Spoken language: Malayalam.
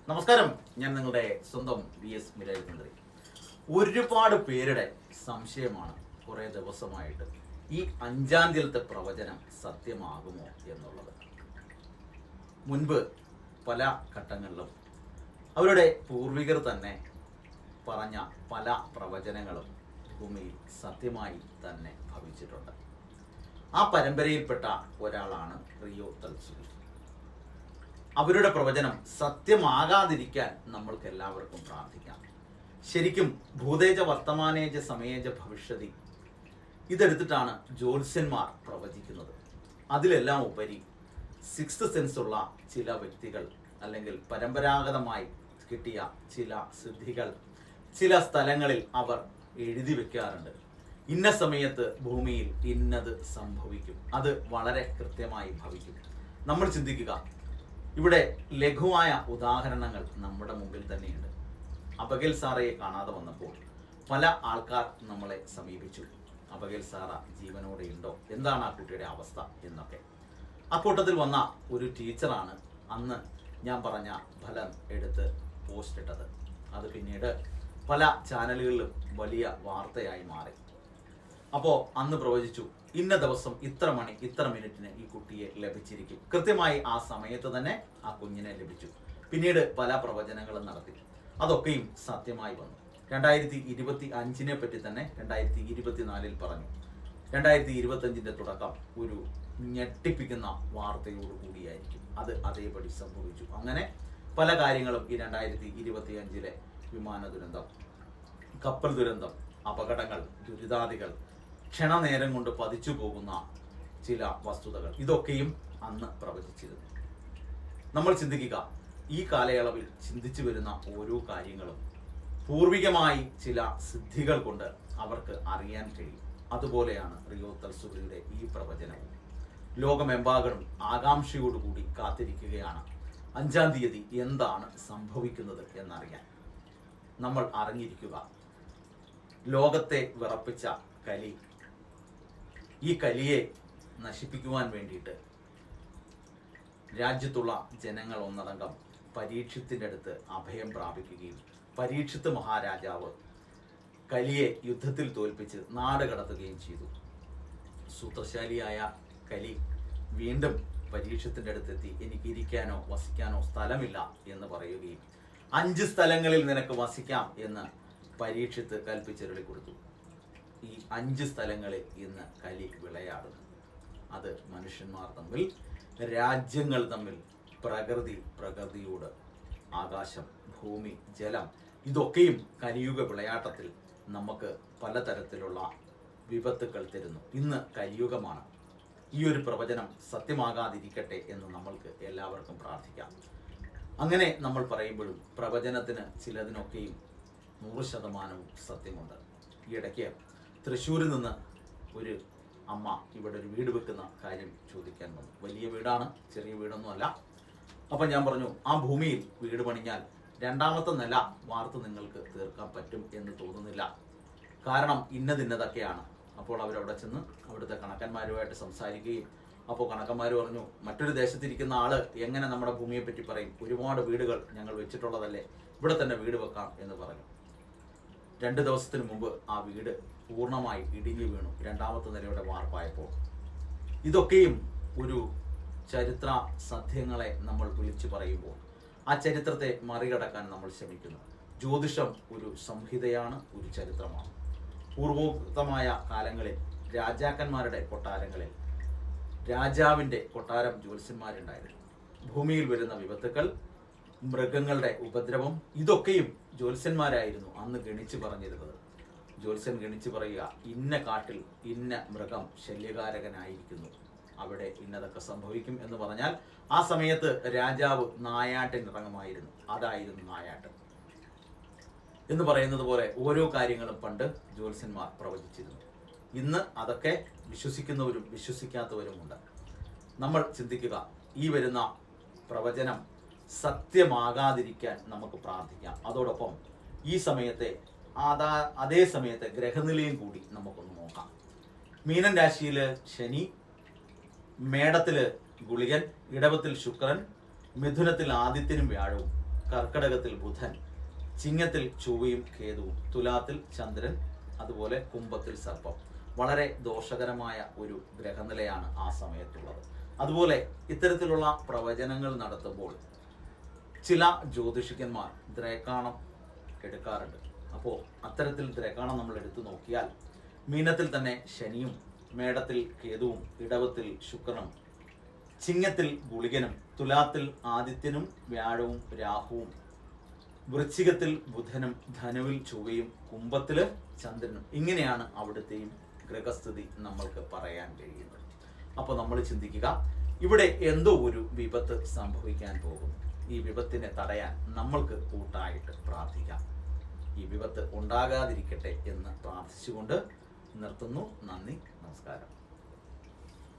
നമസ്കാരം, ഞാൻ നിങ്ങളുടെ സ്വന്തം VS മിരാരി തന്ത്രി. ഒരുപാട് പേരുടെ സംശയമാണ് കുറേ ദിവസമായിട്ട് ഈ 5-ാം തീയതിയിലത്തെ പ്രവചനം സത്യമാകുമോ എന്നുള്ളത്. മുൻപ് പല ഘട്ടങ്ങളിലും അവരുടെ പൂർവികർ തന്നെ പറഞ്ഞ പല പ്രവചനങ്ങളും ഭൂമിയിൽ സത്യമായി തന്നെ ഭവിച്ചിട്ടുണ്ട്. ആ പരമ്പരയിൽപ്പെട്ട ഒരാളാണ് റിയോ തൽസുഖി. അവരുടെ പ്രവചനം സത്യമാകാതിരിക്കാൻ നമ്മൾക്ക് എല്ലാവർക്കും പ്രാർത്ഥിക്കാം. ശരിക്കും ഭൂതേജ വർത്തമാനേജ സമയേജ ഭവിഷ്യതി ഇതെടുത്തിട്ടാണ് ജ്യോത്സ്യന്മാർ പ്രവചിക്കുന്നത്. അതിലെല്ലാം ഉപരി 6th സെൻസ് ഉള്ള ചില വ്യക്തികൾ അല്ലെങ്കിൽ പരമ്പരാഗതമായി കിട്ടിയ ചില സിദ്ധികൾ ചില സ്ഥലങ്ങളിൽ അവർ എഴുതി വെക്കാറുണ്ട്. ഇന്ന സമയത്ത് ഭൂമിയിൽ ഇന്നത് സംഭവിക്കും, അത് വളരെ കൃത്യമായി ഭവിക്കും. നമ്മൾ ചിന്തിക്കുക, ഇവിടെ ലഘുവായ ഉദാഹരണങ്ങൾ നമ്മുടെ മുമ്പിൽ തന്നെയുണ്ട്. അബഗേൽ സാറയെ കാണാതെ വന്നപ്പോൾ പല ആൾക്കാർ നമ്മളെ സമീപിച്ചു. അബഗേൽ സാറ ജീവനോടെ ഉണ്ടോ, എന്താണ് ആ കുട്ടിയുടെ അവസ്ഥ എന്നൊക്കെ. ആ കൂട്ടത്തിൽ വന്ന ഒരു ടീച്ചറാണ് അന്ന് ഞാൻ പറഞ്ഞ ഫലം എടുത്ത് പോസ്റ്റ് ഇട്ടത്. അത് പിന്നീട് പല ചാനലുകളിലും വലിയ വാർത്തയായി മാറി. അപ്പോൾ അന്ന് പ്രവചിച്ചു, ഇന്ന ദിവസം ഇത്ര മണി ഇത്ര മിനിറ്റിന് ഈ കുട്ടിയെ ലഭിച്ചിരിക്കും. കൃത്യമായി ആ സമയത്ത് തന്നെ ആ കുഞ്ഞിനെ ലഭിച്ചു. പിന്നീട് പല പ്രവചനങ്ങളും നടത്തി. അതൊക്കെയും സത്യമായി വന്നു. 2025 പറ്റി തന്നെ 2024 പറഞ്ഞു. 2025 തുടക്കം ഒരു ഞെട്ടിപ്പിക്കുന്ന വാർത്തയോട് കൂടിയായിരിക്കും. അത് അതേപടി സംഭവിച്ചു. അങ്ങനെ പല കാര്യങ്ങളും ഈ 2025 വിമാന ദുരന്തം, കപ്പൽ ദുരന്തം, അപകടങ്ങൾ, ദുരിതാദികൾ, ക്ഷണനേരം കൊണ്ട് പതിച്ചു പോകുന്ന ചില വസ്തുതകൾ, ഇതൊക്കെയും അന്ന് പ്രവചിച്ചിരുന്നു. നമ്മൾ ചിന്തിക്കുക, ഈ കാലയളവിൽ ചിന്തിച്ചു വരുന്ന ഓരോ കാര്യങ്ങളും പൂർവികമായി ചില സിദ്ധികൾ കൊണ്ട് അവർക്ക് അറിയാൻ കഴിയും. അതുപോലെയാണ് റിയോ തൽസുഖിയുടെ ഈ പ്രവചനവും. ലോകമെമ്പാടും ആകാംക്ഷയോടുകൂടി കാത്തിരിക്കുകയാണ് 5-ാം തീയതി എന്താണ് സംഭവിക്കുന്നത് എന്നറിയാൻ. നമ്മൾ അറിഞ്ഞിരിക്കുക, ലോകത്തെ വിറപ്പിച്ച കലി, ഈ കലിയെ നശിപ്പിക്കുവാൻ വേണ്ടിയിട്ട് രാജ്യത്തുള്ള ജനങ്ങൾ ഒന്നടങ്കം പരീക്ഷത്തിൻ്റെ അടുത്ത് അഭയം പ്രാപിക്കുകയും പരീക്ഷിത്ത് മഹാരാജാവ് കലിയെ യുദ്ധത്തിൽ തോൽപ്പിച്ച് നാട് കടത്തുകയും ചെയ്തു. സൂത്രശാലിയായ കലി വീണ്ടും പരീക്ഷത്തിൻ്റെ അടുത്തെത്തി എനിക്ക് ഇരിക്കാനോ വസിക്കാനോ സ്ഥലമില്ല എന്ന് പറയുകയും 5 സ്ഥലങ്ങളിൽ നിനക്ക് വസിക്കാം എന്ന് പരീക്ഷിത്ത് കൽപ്പിച്ചരുളി കൊടുത്തു. ഈ 5 സ്ഥലങ്ങളിൽ ഇന്ന് കലി വിളയാടുന്നു. അത് മനുഷ്യന്മാർ തമ്മിൽ, രാജ്യങ്ങൾ തമ്മിൽ, പ്രകൃതിയോട്, ആകാശം, ഭൂമി, ജലം, ഇതൊക്കെയും കലിയുഗ വിളയാട്ടത്തിൽ നമുക്ക് പലതരത്തിലുള്ള വിപത്തുക്കൾ തരുന്നു. ഇന്ന് കലിയുഗമാണ്. ഈ ഒരു പ്രവചനം സത്യമാകാതിരിക്കട്ടെ എന്ന് നമ്മൾക്ക് എല്ലാവർക്കും പ്രാർത്ഥിക്കാം. അങ്ങനെ നമ്മൾ പറയുമ്പോഴും പ്രവചനത്തിന് ചിലതിനൊക്കെയും 100% സത്യമുണ്ട്. ഈ ഇടയ്ക്ക് തൃശ്ശൂരിൽ നിന്ന് ഒരു അമ്മ ഇവിടെ ഒരു വീട് വെക്കുന്ന കാര്യം ചോദിക്കാൻ വന്നു. വലിയ വീടാണ്, ചെറിയ വീടൊന്നുമല്ല. അപ്പം ഞാൻ പറഞ്ഞു, ആ ഭൂമിയിൽ വീട് പണിഞ്ഞാൽ 2ാമത്തെ നില വാർത്ത് നിങ്ങൾക്ക് തീർക്കാൻ പറ്റും എന്ന് തോന്നുന്നില്ല. കാരണം ഇന്നതൊക്കെയാണ്. അപ്പോൾ അവരവിടെ ചെന്ന് അവിടുത്തെ കണക്കന്മാരുമായിട്ട് സംസാരിക്കുകയും, അപ്പോൾ കണക്കന്മാർ പറഞ്ഞു, മറ്റൊരു ദേശത്തിരിക്കുന്ന ആള് എങ്ങനെ നമ്മുടെ ഭൂമിയെ പറ്റി പറയും, ഒരുപാട് വീടുകൾ ഞങ്ങൾ വെച്ചിട്ടുള്ളതല്ലേ, ഇവിടെ തന്നെ വീട് വെക്കാം എന്ന് പറഞ്ഞു. 2 ദിവസത്തിന് മുമ്പ് ആ വീട് പൂർണ്ണമായി ഇടിഞ്ഞു വീണു 2ാമത്തെ നിലയുടെ വാർപ്പായപ്പോൾ. ഇതൊക്കെയും ഒരു ചരിത്ര സത്യങ്ങളെ നമ്മൾ വിളിച്ചു പറയുമ്പോൾ ആ ചരിത്രത്തെ മറികടക്കാൻ നമ്മൾ ശ്രമിക്കുന്നു. ജ്യോതിഷം ഒരു സംഹിതയാണ്, ഒരു ചരിത്രമാണ്. പൂർവോക്തമായ കാലങ്ങളിൽ രാജാക്കന്മാരുടെ കൊട്ടാരങ്ങളിൽ രാജാവിൻ്റെ കൊട്ടാരം ജ്യോത്സ്യന്മാരുണ്ടായിരുന്നു. ഭൂമിയിൽ വരുന്ന വിപത്തുക്കൾ, മൃഗങ്ങളുടെ ഉപദ്രവം, ഇതൊക്കെയും ജ്യോത്സ്യന്മാരായിരുന്നു അന്ന് ഗണിച്ചു പറഞ്ഞിരുന്നത്. ജ്യോത്സ്യൻ ഗണിച്ചു പറയുക, ഇന്ന കാട്ടിൽ ഇന്ന മൃഗം ശല്യകാരകനായിരിക്കുന്നു, അവിടെ ഇന്നതൊക്കെ സംഭവിക്കും എന്ന് പറഞ്ഞാൽ ആ സമയത്ത് രാജാവ് നായാട്ടിനിറങ്ങുമായിരുന്നു. അതായിരുന്നു നായാട്ട് എന്ന് പറയുന്നത് പോലെ ഓരോ കാര്യങ്ങളും പണ്ട് ജ്യോത്സ്യന്മാർ പ്രവചിച്ചിരുന്നു. ഇന്ന് അതൊക്കെ വിശ്വസിക്കുന്നവരും വിശ്വസിക്കാത്തവരുമുണ്ട്. നമ്മൾ ചിന്തിക്കുക, ഈ വരുന്ന പ്രവചനം സത്യമാകാതിരിക്കാൻ നമുക്ക് പ്രാർത്ഥിക്കാം. അതോടൊപ്പം ഈ സമയത്തെ അതേ സമയത്തെ ഗ്രഹനിലയും കൂടി നമുക്കൊന്ന് നോക്കാം. മീനൻ രാശിയിൽ ശനി, മേടത്തിൽ ഗുളികൻ, ഇടവത്തിൽ ശുക്രൻ, മിഥുനത്തിൽ ആദിത്യനും വ്യാഴവും, കർക്കടകത്തിൽ ബുധൻ, ചിങ്ങത്തിൽ ചൊവ്വയും കേതുവും, തുലാത്തിൽ ചന്ദ്രൻ, അതുപോലെ കുംഭത്തിൽ സർപ്പം. വളരെ ദോഷകരമായ ഒരു ഗ്രഹനിലയാണ് ആ സമയത്തുള്ളത്. അതുപോലെ ഇത്തരത്തിലുള്ള പ്രവചനങ്ങൾ നടത്തുമ്പോൾ ചില ജ്യോതിഷികന്മാർ ദ്രേക്കാണം എടുക്കാറുണ്ട്. അപ്പോൾ അത്തരത്തിൽ ദ്രേക്കാണം നമ്മൾ എടുത്തു നോക്കിയാൽ മീനത്തിൽ തന്നെ ശനിയും, മേടത്തിൽ കേതുവും, ഇടവത്തിൽ ശുക്രനും, ചിങ്ങത്തിൽ ഗുളികനും, തുലാത്തിൽ ആദിത്യനും വ്യാഴവും രാഹുവും, വൃശ്ചികത്തിൽ ബുധനും, ധനുവിൽ ചൊവ്വയും, കുംഭത്തില് ചന്ദ്രനും. ഇങ്ങനെയാണ് അവിടുത്തെയും ഗ്രഹസ്ഥിതി നമ്മൾക്ക് പറയാൻ കഴിയുന്നത്. അപ്പോൾ നമ്മൾ ചിന്തിക്കുക, ഇവിടെ എന്തോ ഒരു വിപത്ത് സംഭവിക്കാൻ പോകുന്നു. ഈ വിപത്തിനെ തടയാൻ നമ്മൾക്ക് കൂട്ടായിട്ട് പ്രാർത്ഥിക്കാം. ഈ വിപത്ത് ഉണ്ടാകാതിരിക്കട്ടെ എന്ന് പ്രാർത്ഥിച്ചുകൊണ്ട് നിർത്തുന്നു. നന്ദി, നമസ്കാരം.